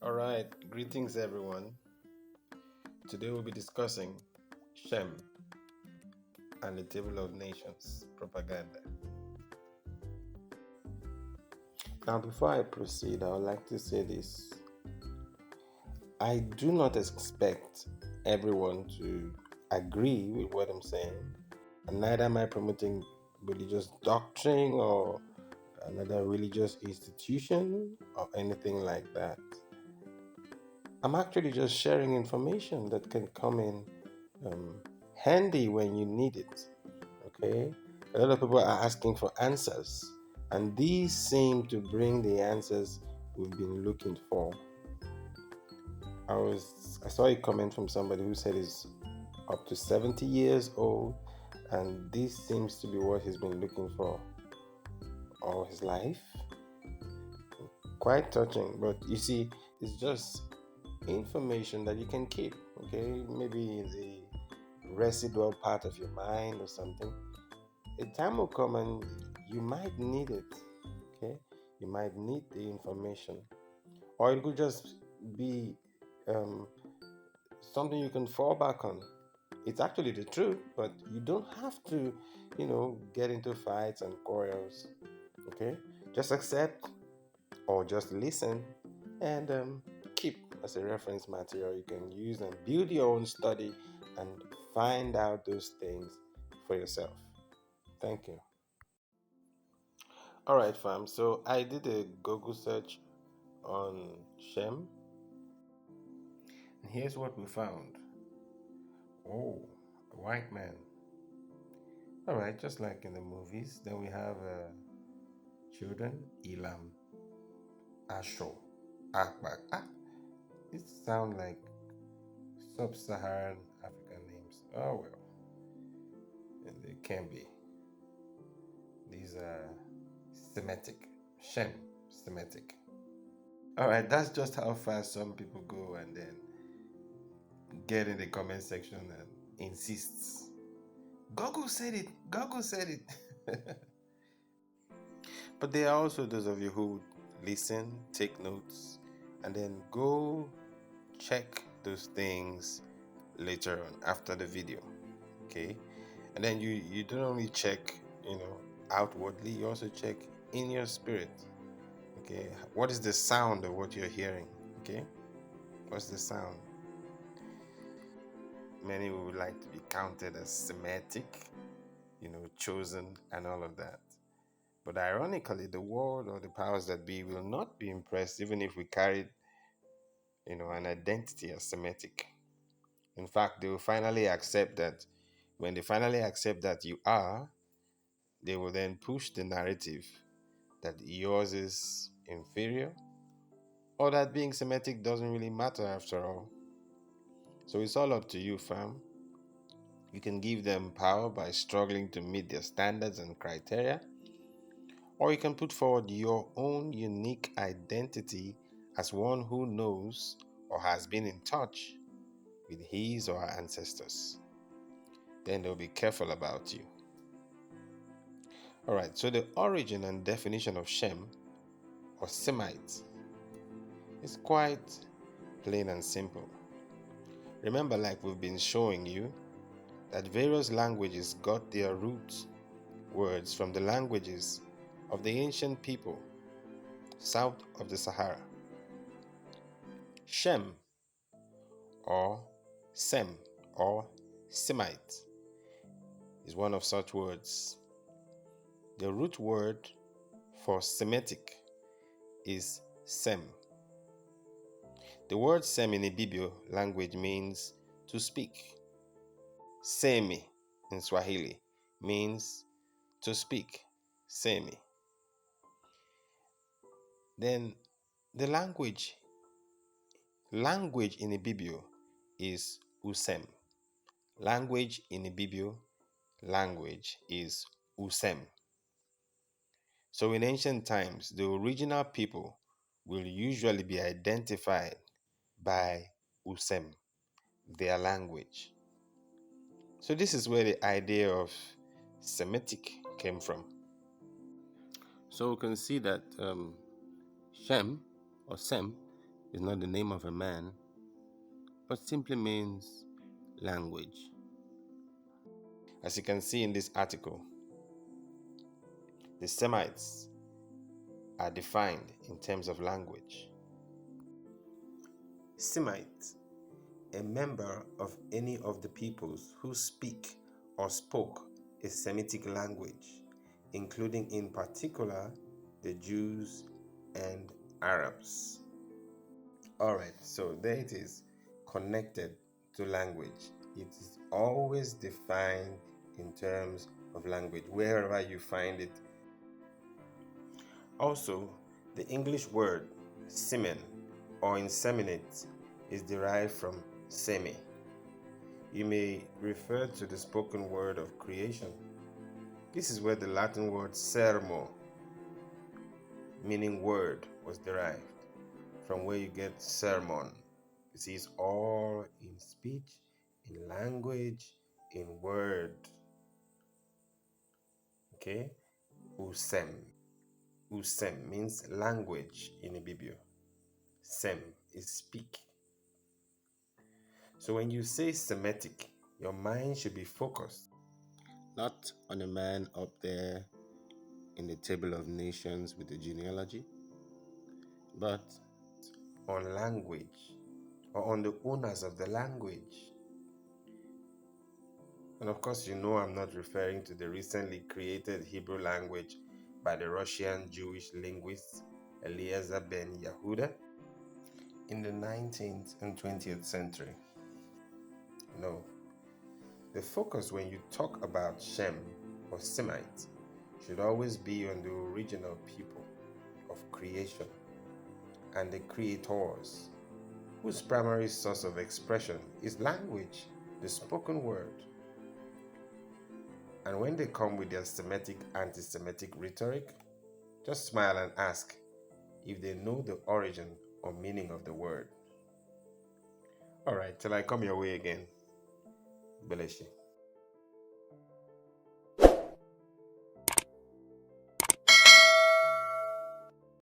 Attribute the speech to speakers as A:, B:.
A: All right, greetings everyone. Today we'll be discussing Shem and the Table of Nations propaganda. Now, before I proceed, I would like to say this. I do not expect everyone to agree with what I'm saying, and neither am I promoting religious doctrine or another religious institution or anything like that. I'm actually just sharing information that can come in handy when you need it. Okay? A lot of people are asking for answers, and these seem to bring the answers we've been looking for. I saw a comment from somebody who said he's up to 70 years old, and this seems to be what he's been looking for all his life. Quite touching, but you see, it's just information that you can keep, okay? Maybe in the residual part of your mind or something. A time will come and you might need it, okay? You might need the information, or it could just be something you can fall back on. It's actually the truth, but you don't have to, get into fights and quarrels, okay? Just accept or just listen and keep as a reference material you can use and build your own study and find out those things for yourself. Thank you. All right, fam. So I did a Google search on Shem, and here's what we found. Oh, a white man. All right, just like in the movies. Then we have children, Elam, Asho, Akbak. These sound like sub-Saharan African names. Oh well, they can be. These are Semitic. Shem, Semitic. All right, that's just how fast some people go and then get in the comment section and insists. Google said it. Google said it. But there are also those of you who listen, take notes, and then go check those things later on after the video. Okay? And then you don't only check, outwardly, you also check in your spirit. Okay? What is the sound of what you're hearing? Okay? What's the sound? Many would like to be counted as Semitic, chosen and all of that. But ironically, the world or the powers that be will not be impressed even if we carried, an identity as Semitic. In fact, they will finally accept that. When they finally accept that you are, they will then push the narrative that yours is inferior or that being Semitic doesn't really matter after all. So it's all up to you, fam. You can give them power by struggling to meet their standards and criteria, or you can put forward your own unique identity as one who knows or has been in touch with his or her ancestors. Then they'll be careful about you. Alright, so the origin and definition of Shem or Semite is quite plain and simple. Remember, like we've been showing you, that various languages got their root words from the languages of the ancient people south of the Sahara. Shem or Sem or Semite is one of such words. The root word for Semitic is Sem. The word Sem in Ibibio language means to speak. Semi in Swahili means to speak. Semi. Then the language in Ibibio is Usem. Language in Ibibio language is Usem. So in ancient times, the original people will usually be identified by Usem, their language. So this is where the idea of Semitic came from. So we can see that Shem or Sem is not the name of a man, but simply means language. As you can see in this article, the Semites are defined in terms of language. Semite, a member of any of the peoples who speak or spoke a Semitic language, including in particular the Jews and Arabs. Alright, so there it is, connected to language. It is always defined in terms of language, wherever you find it. Also, the English word semen or inseminate is derived from seme. You may refer to the spoken word of creation. This is where the Latin word sermo, meaning word, was derived, from where you get sermon. You see, it's all in speech, in language, in word. Okay? Usem. Usem means language in Ibibio. Sem is speak. So when you say Semitic, your mind should be focused not on a man up there in the table of nations with the genealogy, but on language or on the owners of the language. And of course, you know I'm not referring to the recently created Hebrew language by the Russian Jewish linguist Eliezer ben Yehuda in the 19th and 20th century. No. The focus when you talk about Shem or Semite should always be on the original people of creation and the creators, whose primary source of expression is language, the spoken word. And when they come with their Semitic, anti-Semitic rhetoric, just smile and ask if they know the origin or meaning of the word. Alright, till I come your way again. Beleshi.